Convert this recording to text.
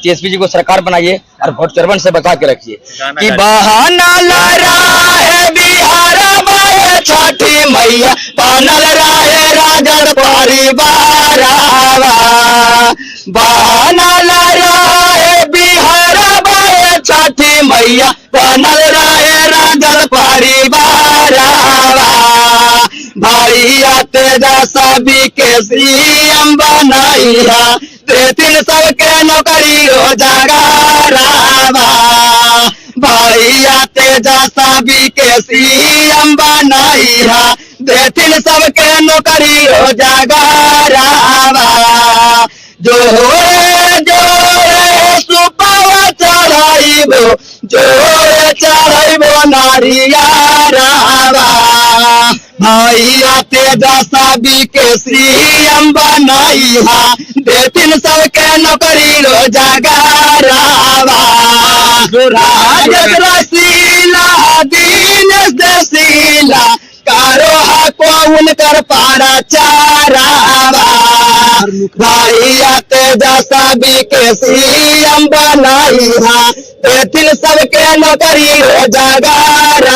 TSP जी को सरकार बनाइए और वोट चरबन से बचा के रखिए। कि बहाना लड़ा है बिहार में छठी मैया बनल रहे राजद परिवार। बहाना लड़ा है बिहार में छठी मैया बनल रहे राजद परिवार। भैया तेजस्वी के सीएम बनाइया देथिन सबके नौकरी रोजगार। भैया तेजस्वी के सीएम बनाइया देथिन सबके नौकरी रोजगार। जोरे जोरे सुपवा चढ़ाइबो जोरे चढ़ाइबो नारियारा। भैया तेजस्वी के सीएम बनाइया देथिन सबके नौकरी रोजगार। राजद रसीला दीनेश देसीला कारो हको उनकर पारा चारा। भैया तेजस्वी के सीएम बनाइया देथिन सबके नौकरी रोजगार।